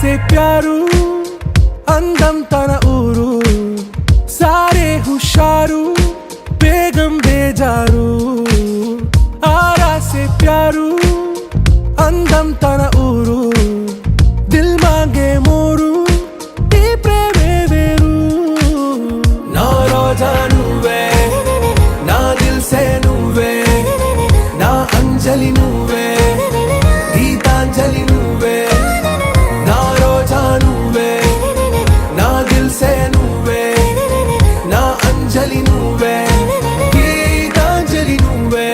से प्यारू అందం తన ఊరు సారే హుషారు బేగం బేజారు ఆరా से प्यारू అందం తన ఊరు దిల్ మాంగే మోరు ఈ ప్రేమే వేరు నా రోజా నువ్వే నా దిల్ సే నువ్వే నా అంజలి నువ్వే గీతాంజలి నువ్వే నా రోజా నువ్వే నా దిల్ సే నువ్వే నా అంజలి నువ్వే గీతాంజలి నువ్వే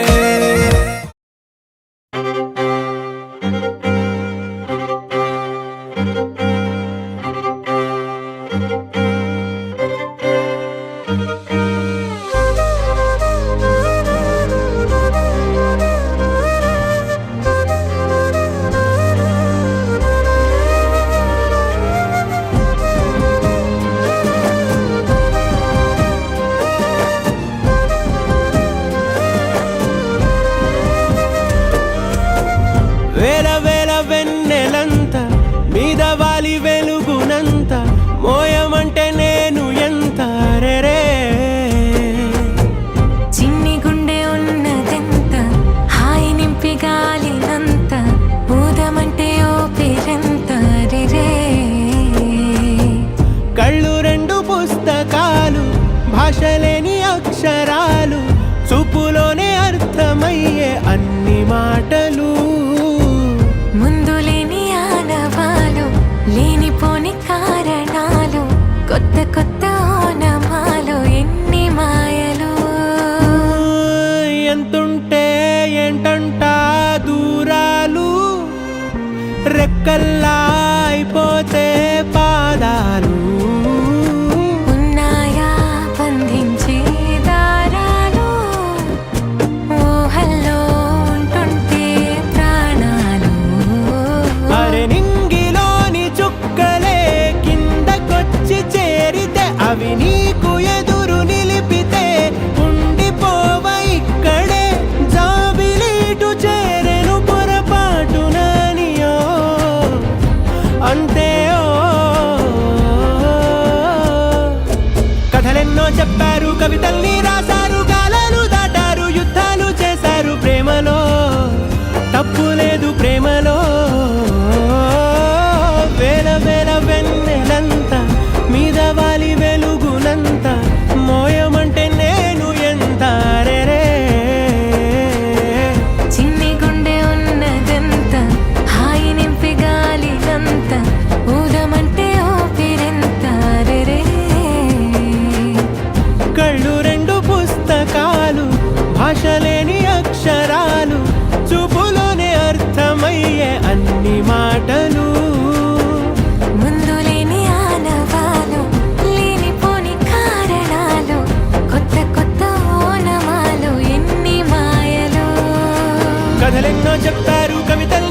వేల వేల వెన్నెలంత మీద వాలి వెలుగునంత మోయమంటే నేను ఎంత రే చిన్ని గుండె ఉన్నదెంత హాయి నింపి గాలినంత ఊదమంటే ఓపిరంత రే కళ్ళు రెండు పుస్తకాలు భాషలేని అక్షరాలు చూపులోనే అర్థమయ్యే అన్ని మాటలు ముందు లేని ఆనవాలు లేనిపోని కారణాలు కొత్త కొత్త ఓనమాలు ఎన్ని మాయలు ఎంతుంటే ఏంటంట దూరాలు రెక్కల్లా అయిపోతే పాదాలు ఉన్నాయా బంధించే దారాలు ఊహల్లో ఉంటుంటే ప్రాణాలు అరే నింగిలోని చుక్కలే కిందకొచ్చి చేరితే అవి నీకు ఎదురు నిలిపితే ఉండిపోవ ఇక్కడే జాబిలీటు చేరెను పొరపాటుననియో అంతే కథలెన్నో చెప్పారు కవితల్ని రాశారు కాలాలు దాటారు యుద్ధాలు చేశారు ప్రేమలో తప్పు లేదు ప్రేమలో వేల వేల వెన్నెలంత మీద వాలి వెలుగునంత మోయమంటే నేను ఎంత రే చిన్ని గుండె ఉన్నదెంత హాయి నింపి గాలినంత ఊదమంటే ఓపిరెంత రే కళ్ళు రెండు పుస్తకాలు భాషలేని అక్షరాలు చూపులోనే అర్థమయ్యే అన్ని మాటలు ముందు లేని ఆనవాలు లేనిపోని కారణాలు కొత్త కొత్త ఓనమాలు ఎన్ని మాయలు కథలెన్నో చెప్పారు కవితలు